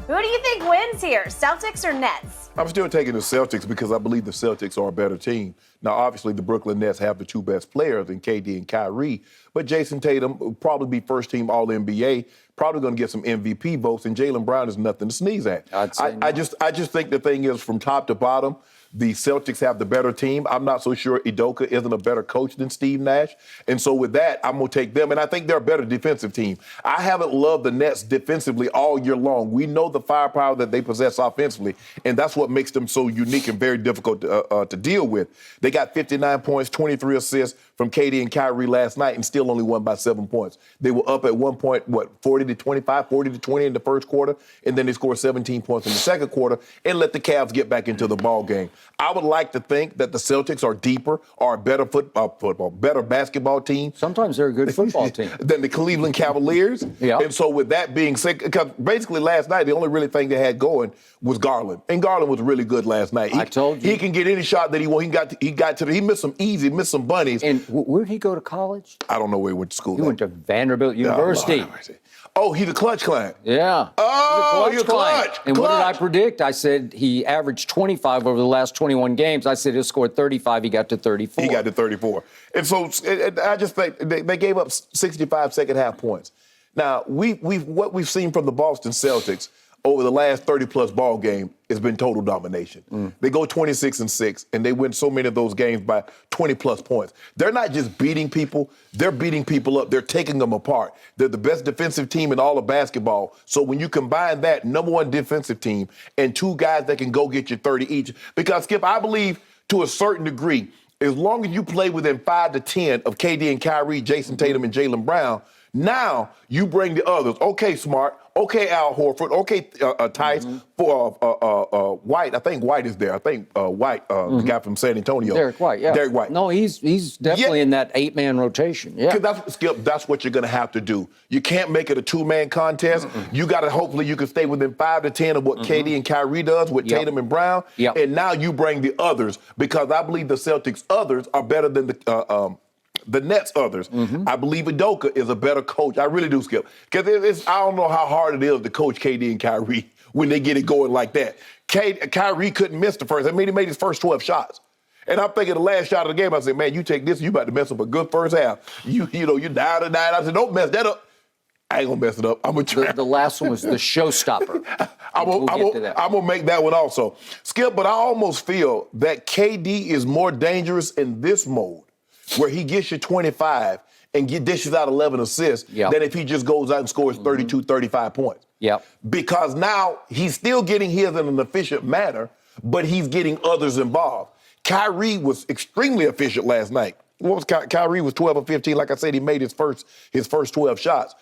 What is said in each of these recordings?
Who do you think wins here, Celtics or Nets? I'm still taking the Celtics because I believe the Celtics are a better team. Now, obviously, the Brooklyn Nets have the two best players in KD and Kyrie, but Jayson Tatum will probably be first-team All-NBA, probably going to get some MVP votes, and Jaylen Brown is nothing to sneeze at. I just think the thing is, from top to bottom, the Celtics have the better team. I'm not so sure Udoka isn't a better coach than Steve Nash. And so with that, I'm going to take them. And I think they're a better defensive team. I haven't loved the Nets defensively all year long. We know the firepower that they possess offensively, and that's what makes them so unique and very difficult to deal with. They got 59 points, 23 assists from KD and Kyrie last night and still only won by 7 points. They were up at one point, 40-25, 40-20 in the first quarter, and then they scored 17 points in the second quarter and let the Cavs get back into the ball game. I would like to think that the Celtics are deeper, are a better better basketball team. Sometimes they're a good football team. Than the Cleveland Cavaliers. Yeah. And so with that being said, because basically last night, the only really thing they had going was Garland. And Garland was really good last night. I told you. He can get any shot that he wants. He missed some easy, missed some bunnies. And where did he go to college? I don't know where he went to school. He went to Vanderbilt University. Oh, he's a clutch client. Yeah. Oh, he's a clutch. And what did I predict? I said he averaged 25 over the last 21 games. I said he'll score 35. He got to 34. He got to 34. And so I just think they gave up 65 second-half points. Now, what we've seen from the Boston Celtics over the last 30-plus ball game has been total domination. They go 26-6, and they win so many of those games by 20-plus points. They're not just beating people. They're beating people up. They're taking them apart. They're the best defensive team in all of basketball. So when you combine that number one defensive team and two guys that can go get you 30 each, because, Skip, I believe to a certain degree, as long as you play within 5 to 10 of KD and Kyrie, Jayson Tatum, and Jaylen Brown, now you bring the others. Okay, Smart. Okay, Al Horford. Okay, Tice. White. I think White is there. I think White, the guy from San Antonio. Derek White, yeah. Derek White. No, he's definitely in that 8-man rotation. Yeah. That's what you're going to have to do. You can't make it a 2-man contest. You got to hopefully you can stay within 5 to 10 of what KD and Kyrie does with Tatum and Brown. Yep. And now you bring the others because I believe the Celtics others are better than the Nets others. I believe Udoka is a better coach. I really do, Skip. Because I don't know how hard it is to coach KD and Kyrie when they get it going like that. Kyrie couldn't miss the first. I mean, he made his first 12 shots. And I'm thinking the last shot of the game, I said, man, you take this, you about to mess up a good first half. You down and down. I said, don't mess that up. I ain't going to mess it up. I'm going to try. The last one was the showstopper. I'm going to make that one also. Skip, but I almost feel that KD is more dangerous in this mode where he gets you 25 and dishes out 11 assists than if he just goes out and scores 32, 35 points. Yep. Because now he's still getting his in an efficient manner, but he's getting others involved. Kyrie was extremely efficient last night. Kyrie was 12 or 15. Like I said, he made his first 12 shots.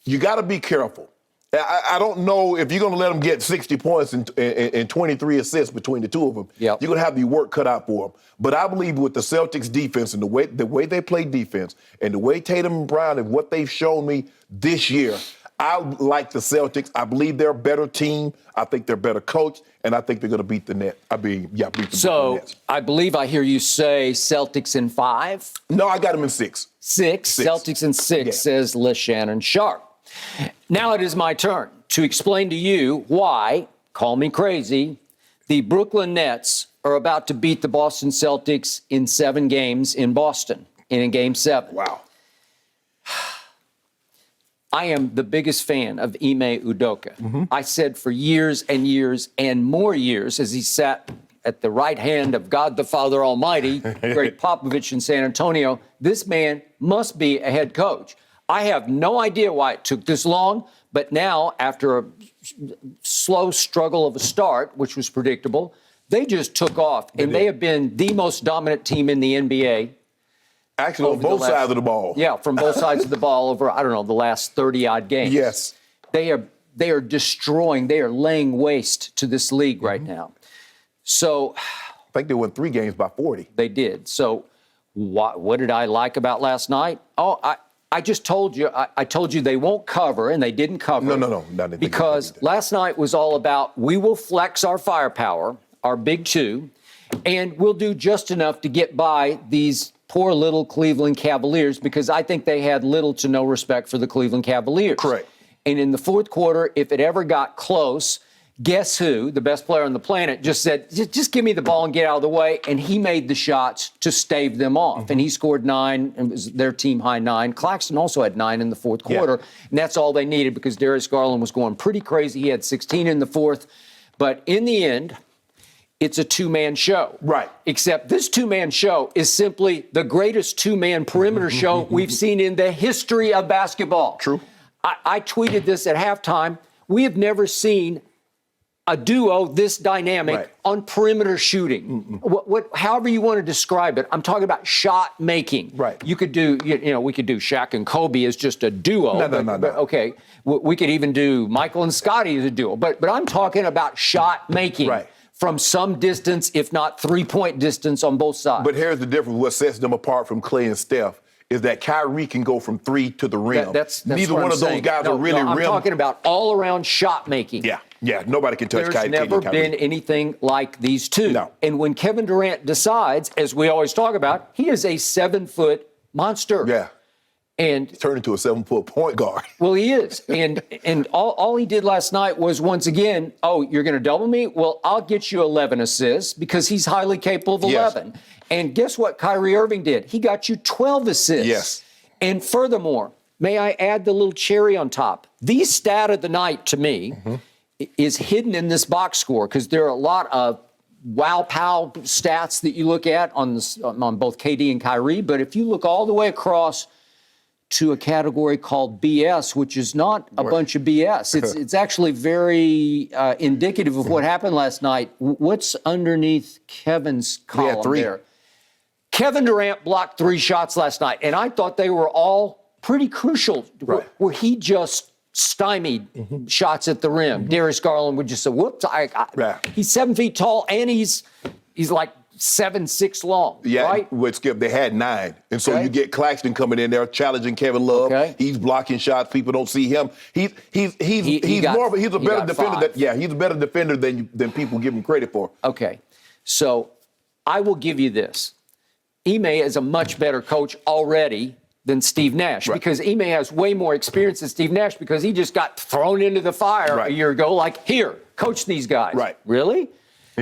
You got to be careful. I don't know if you're going to let them get 60 points and 23 assists between the two of them. Yep. You're going to have the work cut out for them. But I believe with the Celtics defense and the way they play defense and the way Tatum and Brown and what they've shown me this year, I like the Celtics. I believe they're a better team. I think they're a better coach, and I think they're going to beat the Nets. Beat the Nets. I believe I hear you say Celtics in 5. No, I got them in 6. 6. Celtics in 6, says Shannon Sharpe. Now it is my turn to explain to you why, call me crazy, the Brooklyn Nets are about to beat the Boston Celtics in 7 games in Boston, in Game 7. Wow. I am the biggest fan of Ime Udoka. I said for years and years and more years as he sat at the right hand of God the Father Almighty, Greg Popovich in San Antonio, this man must be a head coach. I have no idea why it took this long, but now, after a slow struggle of a start, which was predictable, they just took off, and they have been the most dominant team in the NBA. Actually, on both sides of the ball. Yeah, from both sides of the ball over, I don't know, the last 30-odd games. Yes. They are destroying, they are laying waste to this league right now. So I think they won 3 games by 40. They did. So what did I like about last night? Oh, I just told you, I told you they won't cover, and they didn't cover. No. Because last night was all about we will flex our firepower, our big two, and we'll do just enough to get by these poor little Cleveland Cavaliers because I think they had little to no respect for the Cleveland Cavaliers. Correct. And in the fourth quarter, if it ever got close, guess who, the best player on the planet, just said, just give me the ball and get out of the way. And he made the shots to stave them off. And he scored 9, and it was their team high 9. Claxton also had 9 in the fourth quarter. And that's all they needed because Darius Garland was going pretty crazy. He had 16 in the fourth. But in the end, it's a two-man show. Right. Except this two-man show is simply the greatest two-man perimeter show we've seen in the history of basketball. True. I tweeted this at halftime. We have never seen a duo this dynamic on perimeter shooting. However you want to describe it, I'm talking about shot making. Right. You could do, we could do Shaq and Kobe as just a duo. No. Okay. We could even do Michael and Scottie as a duo. But I'm talking about shot making. Right. From some distance, if not 3-point distance on both sides. But here's the difference. What sets them apart from Klay and Steph is that Kyrie can go from 3 to the rim. That's Neither what one I'm of those saying. guys are really I'm rim. talking about all-around shot making. Yeah. Nobody can touch There's Kyrie. never Kyrie. been anything like these two. No. And when Kevin Durant decides, as we always talk about, he is a 7-foot monster. Yeah. And Turned into a 7-foot point guard. well, he is. And all he did last night was, once again, oh, you're going to double me? Well, I'll get you 11 assists because he's highly capable of 11. Yes. And guess what Kyrie Irving did? He got you 12 assists. Yes. And furthermore, may I add the little cherry on top? The stat of the night to me is hidden in this box score because there are a lot of wow-pow stats that you look at on both KD and Kyrie. But if you look all the way across to a category called BS, which is not a bunch of BS. It's actually very indicative of what happened last night. What's underneath Kevin's column 3. there? Kevin Durant blocked 3 shots last night, and I thought they were all pretty crucial, where he just stymied shots at the rim. Darius Garland would just say, whoops, he's 7 feet tall, and he's like 7'6" long, right? With Skip, they had 9. And so you get Claxton coming in there challenging Kevin Love. He's blocking shots. People don't see him. He's a better defender. He's a better defender than people give him credit for. Okay. So I will give you this. Ime is a much better coach already than Steve Nash because Ime has way more experience than Steve Nash because he just got thrown into the fire a year ago like, here, coach these guys. Right. Really?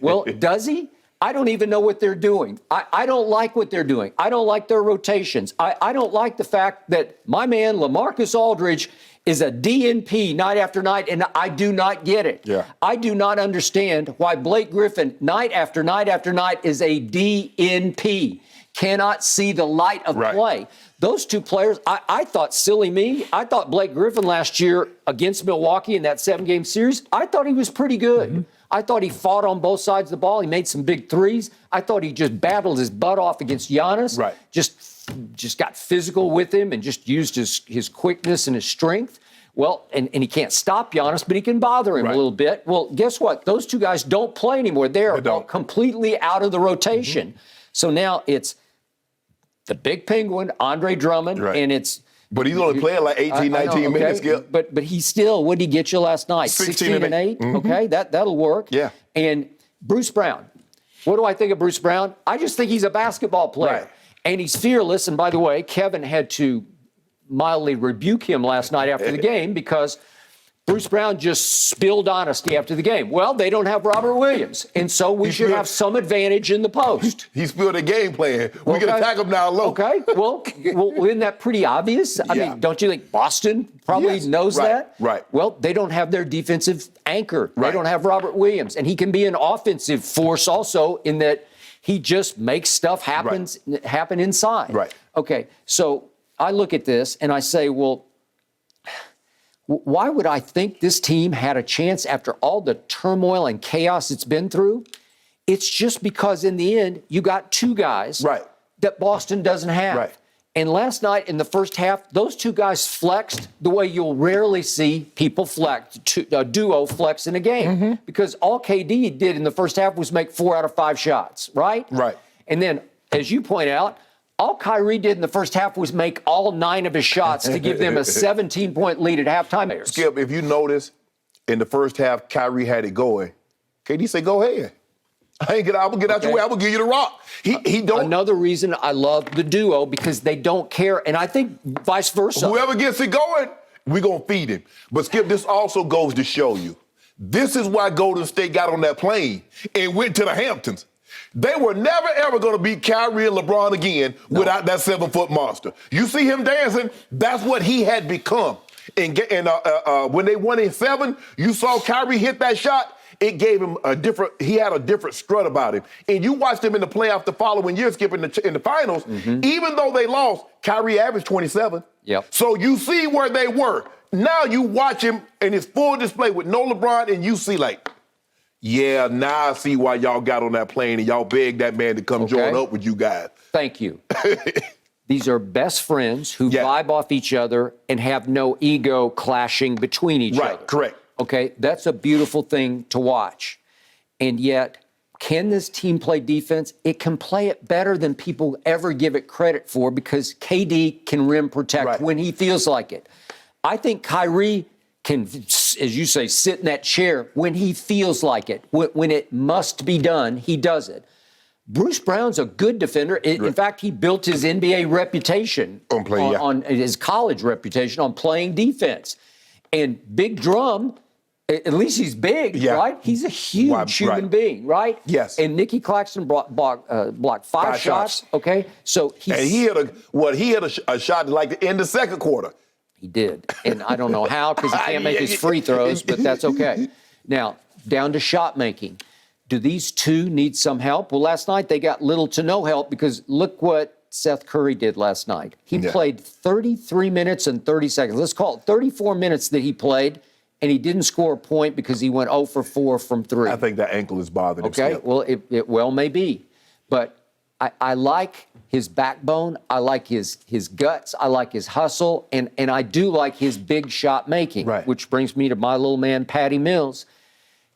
Well, does he? I don't even know what they're doing. I don't like what they're doing. I don't like their rotations. I don't like the fact that my man, LaMarcus Aldridge, is a DNP night after night, and I do not get it. I do not understand why Blake Griffin, night after night after night, is a DNP. Cannot see the light of play. Those two players, I thought, silly me, I thought Blake Griffin last year against Milwaukee in that 7-game series, I thought he was pretty good. I thought he fought on both sides of the ball. He made some big threes. I thought he just battled his butt off against Giannis. Just got physical with him and just used his quickness and his strength. Well, and he can't stop Giannis, but he can bother him a little bit. Well, guess what? Those two guys don't play anymore. They're completely out of the rotation. So now it's the big penguin, Andre Drummond, and it's... But he's only playing like 18, 19 minutes, Skip. But he still, what did he get you last night? 16 and 8? Okay, that'll work. And Bruce Brown. What do I think of Bruce Brown? I just think he's a basketball player. And he's fearless. And by the way, Kevin had to mildly rebuke him last night after the game because Bruce Brown just spilled honesty after the game. Well, they don't have Robert Williams, and so we should have some advantage in the post. He spilled a game plan. We can attack him now low. Okay, well, isn't that pretty obvious? I mean, don't you think Boston probably knows that? Well, they don't have their defensive anchor. They don't have Robert Williams, and he can be an offensive force also in that he just makes stuff happen inside. Okay, so I look at this and I say, well, why would I think this team had a chance after all the turmoil and chaos it's been through? It's just because in the end, you got two guys that Boston doesn't have. And last night in the first half, those two guys flexed the way you'll rarely see people flex, a duo flex in a game. Because all KD did in the first half was make 4 out of 5 shots, right? And then, as you point out, all Kyrie did in the first half was make all 9 of his shots to give them a 17-point lead at halftime. Skip, if you notice, in the first half, Kyrie had it going. KD said, go ahead. I'm gonna get out your way. I'm gonna give you the rock. He don't. Another reason I love the duo because they don't care, and I think vice versa. Whoever gets it going we're going to feed him. But, Skip, this also goes to show you, this is why Golden State got on that plane and went to the Hamptons. They were never, ever going to beat Kyrie and LeBron again without that 7-foot monster. You see him dancing, that's what he had become. And when they won in 7, you saw Kyrie hit that shot. It gave him he had a different strut about him. And you watched him in the playoff the following year, Skip, in the finals. Mm-hmm. Even though they lost, Kyrie averaged 27. Yep. So you see where they were. Now you watch him in his full display with no LeBron, and you see like, yeah, now I see why y'all got on that plane and y'all begged that man to come join up with you guys. Thank you. These are best friends who vibe off each other and have no ego clashing between each other. Right, correct. Okay, that's a beautiful thing to watch. And yet, can this team play defense? It can play it better than people ever give it credit for because KD can rim protect when he feels like it. I think Kyrie can, as you say, sit in that chair when he feels like it. When it must be done, he does it. Bruce Brown's a good defender. In fact, he built his NBA reputation on his college reputation on playing defense. And Big Drum, at least he's big, right? He's a huge human being, right? Yes. And Nicky Claxton blocked five shots. Okay, so he had a shot like to end the second quarter. He did, and I don't know how because he can't make his free throws, but that's okay. Now down to shot making. Do these two need some help? Well, last night they got little to no help because look what Seth Curry did last night. He played 33 minutes and 30 seconds. Let's call it 34 minutes that he played. And he didn't score a point because he went 0 for 4 from 3. I think that ankle is bothering him. Okay, well, it well may be. But I like his backbone. I like his guts. I like his hustle. And I do like his big shot making, which brings me to my little man, Patty Mills.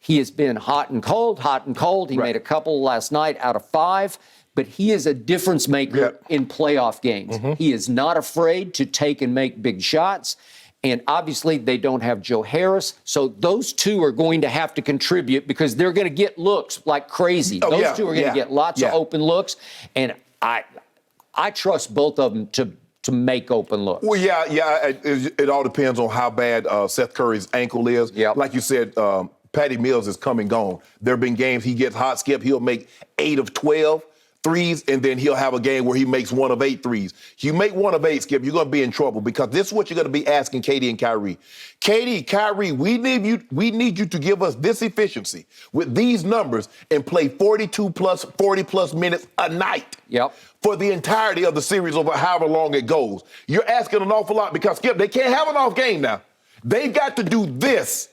He has been hot and cold, hot and cold. He made a couple last night out of 5. But he is a difference maker in playoff games. Mm-hmm. He is not afraid to take and make big shots. And obviously, they don't have Joe Harris. So those two are going to have to contribute because they're going to get looks like crazy. Those two are going to get lots of open looks. And I trust both of them to make open looks. Well, it all depends on how bad Seth Curry's ankle is. Yep. Like you said, Patty Mills is come and gone. There have been games he gets hot, Skip. He'll make 8 of 12 threes, and then he'll have a game where he makes 1 of 8 threes. You make 1 of 8, Skip, you're going to be in trouble because this is what you're going to be asking KD and Kyrie. KD, Kyrie, we need you to give us this efficiency with these numbers and play 42-plus, 40-plus minutes a night for the entirety of the series over however long it goes. You're asking an awful lot because, Skip, they can't have an off game now. They've got to do this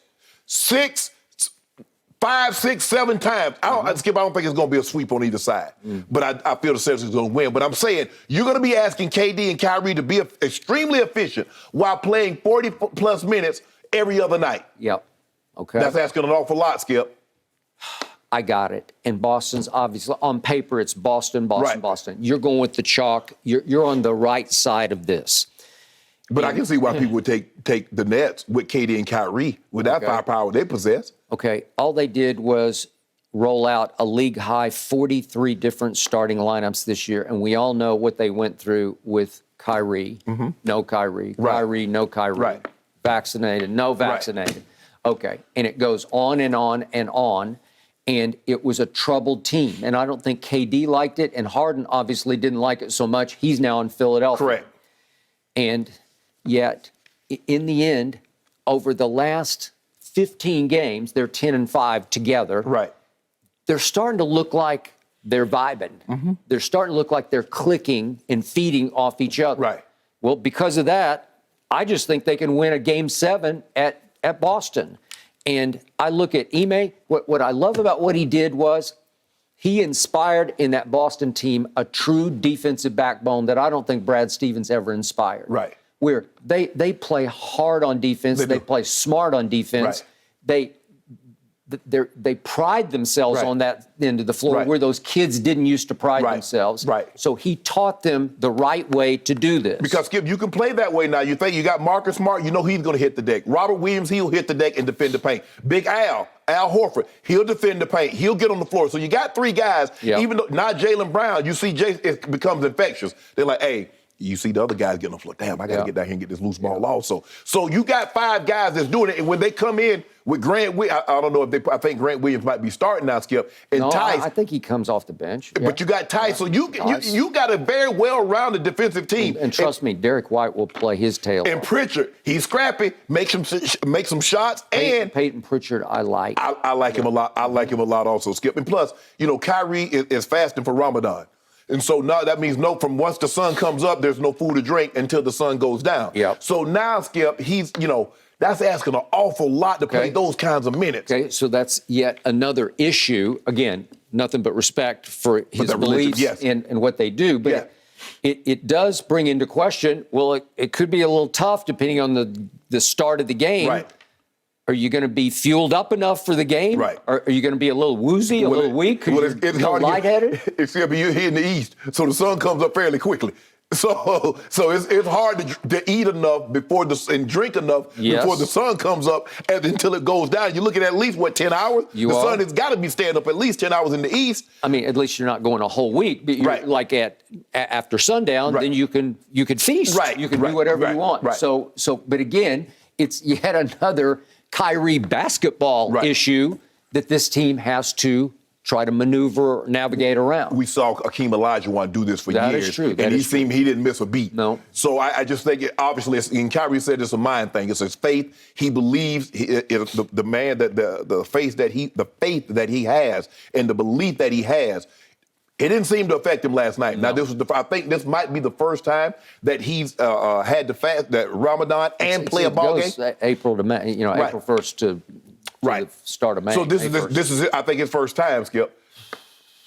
5, 6, 7 times. Skip, I don't think it's going to be a sweep on either side. But I feel the Celtics are going to win. But I'm saying you're going to be asking KD and Kyrie to be extremely efficient while playing 40-plus minutes every other night. Yep. Okay. That's asking an awful lot, Skip. I got it. And Boston's obviously, on paper, it's Boston. Boston. You're going with the chalk. You're on the right side of this. But I can see why people would take the Nets with KD and Kyrie with that firepower they possess. Okay, all they did was roll out a league-high 43 different starting lineups this year, and we all know what they went through with Kyrie. Mm-hmm. No Kyrie. Kyrie, no Kyrie. Vaccinated, no vaccinated. Okay, and it goes on and on and on, and it was a troubled team. And I don't think KD liked it, and Harden obviously didn't like it so much. He's now in Philadelphia. Correct. And yet, in the end, over the last 15 games, they're 10-5 together. Right. They're starting to look like they're vibing. Mm-hmm. They're starting to look like they're clicking and feeding off each other. Right. Well, because of that, I just think they can win a Game 7 at Boston. And I look at Ime. What I love about what he did was he inspired in that Boston team a true defensive backbone that I don't think Brad Stevens ever inspired. Right. Where they play hard on defense, they play smart on defense, they pride themselves on that end of the floor where those kids didn't used to pride themselves. Right. So he taught them the right way to do this. Because, Skip, you can play that way now. You think you got Marcus Smart, you know he's going to hit the deck. Robert Williams, he'll hit the deck and defend the paint. Big Al Horford, he'll defend the paint. He'll get on the floor. So you got 3 guys, even though not Jaylen Brown, you see it becomes infectious. They're like, hey, you see the other guys getting on the floor. Damn, I got to Yeah. get down here and get this loose ball also. So you got 5 guys that's doing it, and when they come in with Grant, I don't know if I think Grant Williams might be starting now, Skip, and No, Tice. I think he comes off the bench. But you got Tice, so you Tice. got a very well-rounded defensive team. And trust me, Derek White will play his tail And off. Pritchard, he's scrappy, make some shots, and Peyton Pritchard, I like. I like him a lot. I like him a lot also, Skip. And plus, Kyrie is fasting for Ramadan. And so now that means from once the sun comes up, there's no food to drink until the sun goes down. Yep. So now, Skip, he's, that's asking an awful lot to play those kinds of minutes. Okay, so that's yet another issue. Again, nothing but respect for his the religion, beliefs yes. and what they do. But it does bring into question, well, it could be a little tough depending on the start of the game. Right. Are you going to be fueled up enough for the game? Right. Or are you going to be a little woozy, a little weak? Well, it's hard to lightheaded? Except you're here in the East, so the sun comes up fairly quickly. So it's hard to eat enough and drink enough before the sun comes up and until it goes down. You're looking at least, 10 hours? The sun has got to be staying up at least 10 hours in the East. I mean, at least you're not going a whole week. But you're like after sundown, then you can feast. Right. You can do whatever you want. Right. So, but again, it's yet another Kyrie basketball issue that this team has to try to maneuver, navigate around. We saw Akeem Olajuwon do this for years. That is true. And he didn't miss a beat. No. So I just think, obviously, and Kyrie said it's a mind thing. It's his faith. He believes the man that the faith that he has and the belief that he has. It didn't seem to affect him last night. No. Now, I think this might be the first time that he's had to fast that Ramadan and play a ball game. April to May, April 1st to the start of May. So this is I think his first time, Skip.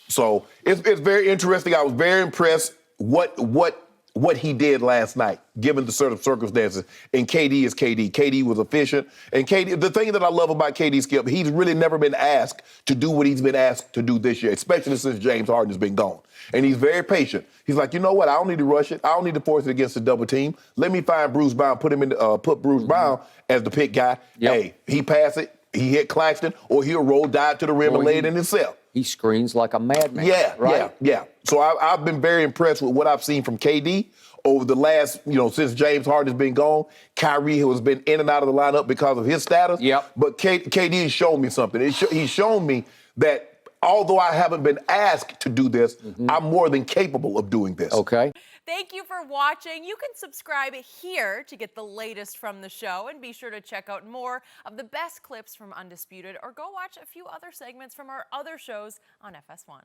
So it's very interesting. I was very impressed what he did last night, given the sort of circumstances. And KD is KD. KD was efficient. And KD, the thing that I love about KD, Skip, he's really never been asked to do what he's been asked to do this year, especially since James Harden has been gone. And he's very patient. He's like, you know what? I don't need to rush it. I don't need to force it against the double team. Let me find Bruce Brown, put Bruce Brown as the pick guy. Yep. Hey, he pass it. He hit Claxton, or he'll roll, dive to the rim, and lay it in himself. He screens like a madman. Yeah. So I've been very impressed with what I've seen from KD over the last, since James Harden has been gone. Kyrie has been in and out of the lineup because of his status. Yep. But KD has shown me something. He's shown me that although I haven't been asked to do this, I'm more than capable of doing this. Okay. Thank you for watching. You can subscribe here to get the latest from the show, and be sure to check out more of the best clips from Undisputed, or go watch a few other segments from our other shows on FS1.